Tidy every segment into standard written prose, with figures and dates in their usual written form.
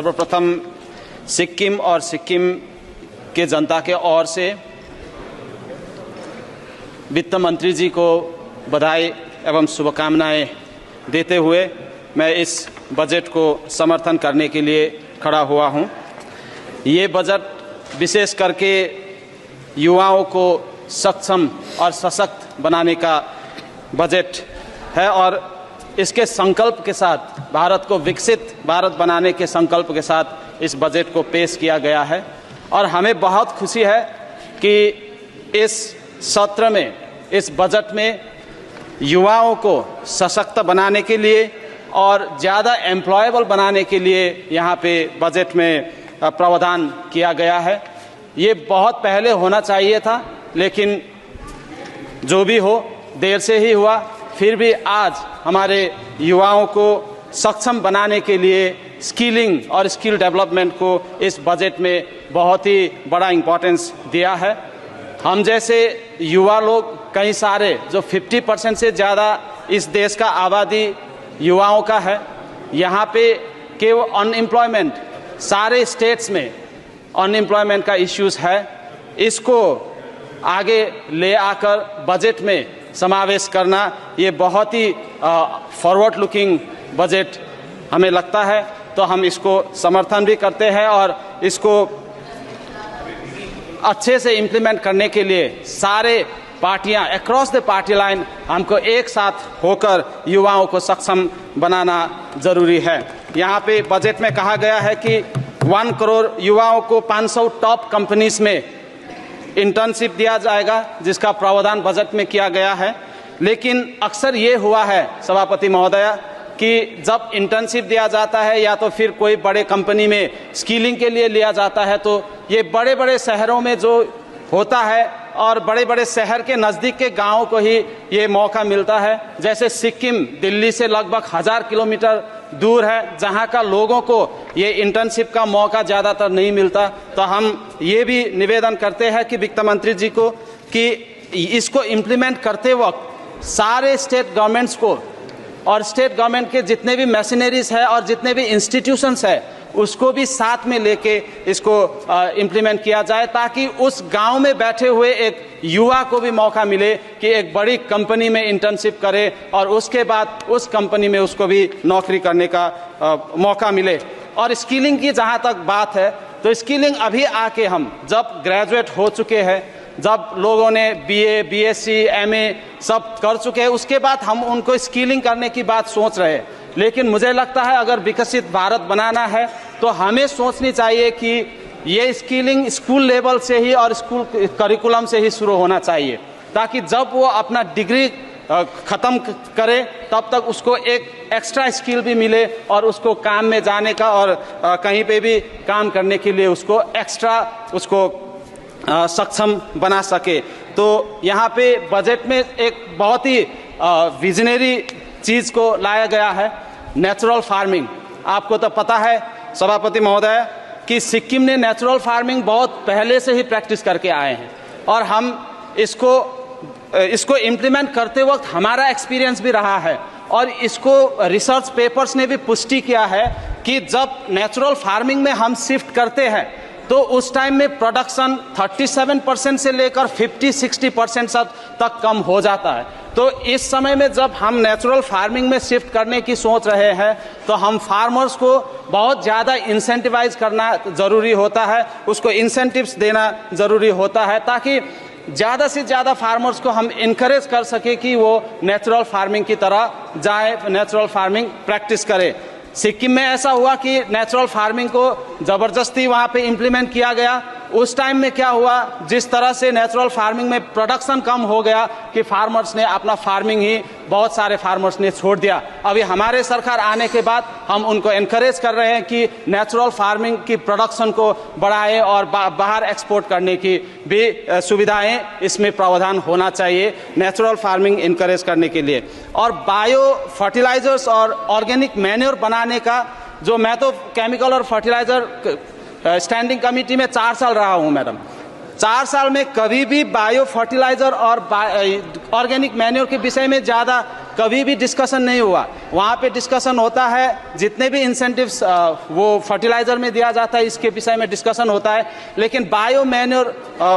सर्वप्रथम सिक्किम और सिक्किम के जनता के ओर से वित्त मंत्री जी को बधाई एवं शुभकामनाएं देते हुए मैं इस बजट को समर्थन करने के लिए खड़ा हुआ हूं। ये बजट विशेष करके युवाओं को सक्षम और सशक्त बनाने का बजट है और इसके संकल्प के साथ भारत को विकसित भारत बनाने के संकल्प के साथ इस बजट को पेश किया गया है। और हमें बहुत खुशी है कि इस सत्र में, इस बजट में युवाओं को सशक्त बनाने के लिए और ज़्यादा एम्प्लॉयबल बनाने के लिए यहाँ पे बजट में प्रावधान किया गया है। ये बहुत पहले होना चाहिए था, लेकिन जो भी हो देर से ही हुआ। फिर भी आज हमारे युवाओं को सक्षम बनाने के लिए स्किलिंग और स्किल डेवलपमेंट को इस बजट में बहुत ही बड़ा इम्पोर्टेंस दिया है। हम जैसे युवा लोग कई सारे जो 50% से ज़्यादा इस देश का आबादी युवाओं का है, यहाँ पे केवल अनएम्प्लॉयमेंट, सारे स्टेट्स में अनएम्प्लॉयमेंट का इश्यूज है। इसको आगे ले आकर बजट में समावेश करना ये बहुत ही फॉरवर्ड लुकिंग बजट हमें लगता है, तो हम इसको समर्थन भी करते हैं और इसको अच्छे से इम्प्लीमेंट करने के लिए सारे पार्टियां अक्रॉस द पार्टी लाइन हमको एक साथ होकर युवाओं को सक्षम बनाना जरूरी है। यहाँ पे बजट में कहा गया है कि 1 करोड़ युवाओं को 500 टॉप कंपनीज में इंटर्नशिप दिया जाएगा, जिसका प्रावधान बजट में किया गया है। लेकिन अक्सर ये हुआ है सभापति महोदया कि जब इंटर्नशिप दिया जाता है या तो फिर कोई बड़े कंपनी में स्किलिंग के लिए लिया जाता है, तो ये बड़े बड़े शहरों में जो होता है और बड़े बड़े शहर के नज़दीक के गाँव को ही ये मौका मिलता है। जैसे सिक्किम दिल्ली से लगभग 1000 किलोमीटर दूर है, जहाँ का लोगों को ये इंटर्नशिप का मौका ज़्यादातर नहीं मिलता। तो हम ये भी निवेदन करते हैं कि वित्त मंत्री जी को कि इसको इम्प्लीमेंट करते वक्त सारे स्टेट गवर्नमेंट्स को और स्टेट गवर्नमेंट के जितने भी मशीनरीज है और जितने भी इंस्टीट्यूशंस है उसको भी साथ में लेके इसको इम्प्लीमेंट किया जाए, ताकि उस गांव में बैठे हुए एक युवा को भी मौका मिले कि एक बड़ी कंपनी में इंटर्नशिप करे और उसके बाद उस कंपनी में उसको भी नौकरी करने का मौका मिले। और स्किलिंग की जहां तक बात है, तो स्किलिंग अभी आके हम जब ग्रेजुएट हो चुके हैं, जब लोगों ने BA, BSc, MA सब कर चुके हैं, उसके बाद हम उनको स्किलिंग करने की बात सोच रहे हैं। लेकिन मुझे लगता है अगर विकसित भारत बनाना है तो हमें सोचनी चाहिए कि ये स्किलिंग स्कूल लेवल से ही और स्कूल करिकुलम से ही शुरू होना चाहिए, ताकि जब वो अपना डिग्री ख़त्म करे तब तक उसको एक एक्स्ट्रा स्किल भी मिले और उसको काम में जाने का और कहीं पे भी काम करने के लिए उसको एक्स्ट्रा उसको सक्षम बना सके। तो यहाँ पे बजट में एक बहुत ही विजनरी चीज़ को लाया गया है, नेचुरल फार्मिंग। आपको तो पता है सभापति महोदय कि सिक्किम ने नेचुरल फार्मिंग बहुत पहले से ही प्रैक्टिस करके आए हैं और हम इसको इम्प्लीमेंट करते वक्त हमारा एक्सपीरियंस भी रहा है और इसको रिसर्च पेपर्स ने भी पुष्टि किया है कि जब नेचुरल फार्मिंग में हम शिफ्ट करते हैं तो उस टाइम में प्रोडक्शन 37% से लेकर 50-60% तक कम हो जाता है। तो इस समय में जब हम नेचुरल फार्मिंग में शिफ्ट करने की सोच रहे हैं तो हम फार्मर्स को बहुत ज़्यादा इंसेंटिवाइज करना ज़रूरी होता है, उसको इंसेंटिव्स देना ज़रूरी होता है, ताकि ज़्यादा से ज़्यादा फार्मर्स को हम इनकरेज कर सके कि वो नेचुरल फार्मिंग की तरह जाए, नेचुरल फार्मिंग प्रैक्टिस करे। सिक्किम में ऐसा हुआ कि नेचुरल फार्मिंग को ज़बरदस्ती वहाँ पे इम्प्लीमेंट किया गया। उस टाइम में क्या हुआ, जिस तरह से नेचुरल फार्मिंग में प्रोडक्शन कम हो गया कि फार्मर्स ने अपना फार्मिंग ही बहुत सारे फार्मर्स ने छोड़ दिया। अभी हमारे सरकार आने के बाद हम उनको एनकरेज कर रहे हैं कि नेचुरल फार्मिंग की प्रोडक्शन को बढ़ाएं और बाहर एक्सपोर्ट करने की भी सुविधाएं इसमें प्रावधान होना चाहिए नेचुरल फार्मिंग इनकरेज करने के लिए। और बायो फर्टिलाइजर्स और ऑर्गेनिक मैन्योर बनाने का, जो मैं तो केमिकल और फर्टिलाइजर स्टैंडिंग कमेटी में 4 साल रहा हूं मैडम, 4 साल में कभी भी बायो फर्टिलाइजर और ऑर्गेनिक मैन्योर के विषय में ज़्यादा कभी भी डिस्कशन नहीं हुआ। वहाँ पे डिस्कशन होता है जितने भी इंसेंटिव्स वो फर्टिलाइजर में दिया जाता है इसके विषय में डिस्कशन होता है, लेकिन बायो मैन्योर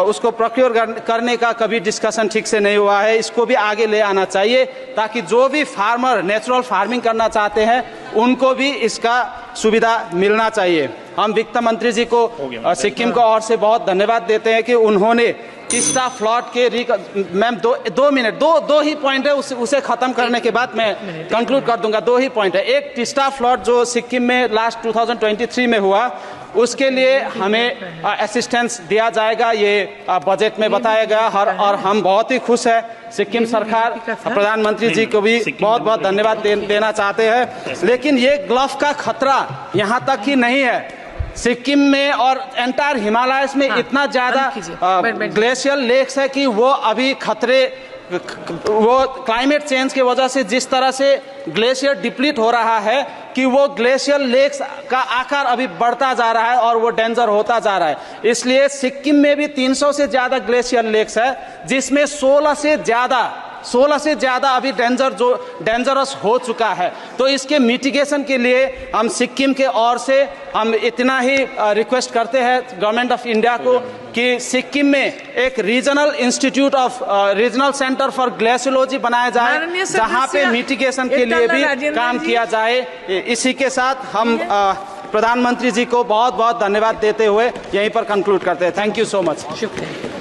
उसको प्रोक्योर करने का कभी डिस्कशन ठीक से नहीं हुआ है। इसको भी आगे ले आना चाहिए ताकि जो भी फार्मर नेचुरल फार्मिंग करना चाहते हैं उनको भी इसका सुविधा मिलना चाहिए। हम वित्त मंत्री जी को सिक्किम को और से बहुत धन्यवाद देते हैं कि उन्होंने तीस्ता फ्लड के मैम दो ही पॉइंट है, उसे खत्म करने के बाद मैं कंक्लूड कर दूंगा। 2 ही पॉइंट है। एक तीस्ता फ्लड जो सिक्किम में लास्ट 2023 में हुआ उसके लिए हमें असिस्टेंस दिया जाएगा, ये बजट में बताया गया और हम बहुत ही खुश है। सिक्किम सरकार प्रधानमंत्री जी को भी बहुत बहुत धन्यवाद देना चाहते हैं। लेकिन ये ग्लफ का खतरा यहाँ तक ही नहीं है, सिक्किम में और एंटायर हिमालयस में इतना ज्यादा ग्लेशियल लेक्स है कि वो अभी खतरे, वो क्लाइमेट चेंज की वजह से जिस तरह से ग्लेशियर डिप्लीट हो रहा है कि वो ग्लेशियर लेक्स का आकार अभी बढ़ता जा रहा है और वो डेंजर होता जा रहा है। इसलिए सिक्किम में भी 300 से ज्यादा ग्लेशियर लेक्स है जिसमें 16 से ज्यादा अभी डेंजरस हो चुका है। तो इसके मिटिगेशन के लिए हम सिक्किम के ओर से हम इतना ही रिक्वेस्ट करते हैं गवर्नमेंट ऑफ इंडिया को कि सिक्किम में एक रीजनल सेंटर फॉर ग्लेशियोलॉजी बनाया जाए जहां पे मिटिगेशन के लिए भी काम किया जाए। इसी के साथ हम प्रधानमंत्री जी को बहुत बहुत धन्यवाद देते हुए यहीं पर कंक्लूड करते हैं। Thank you so much. शुक्रिया।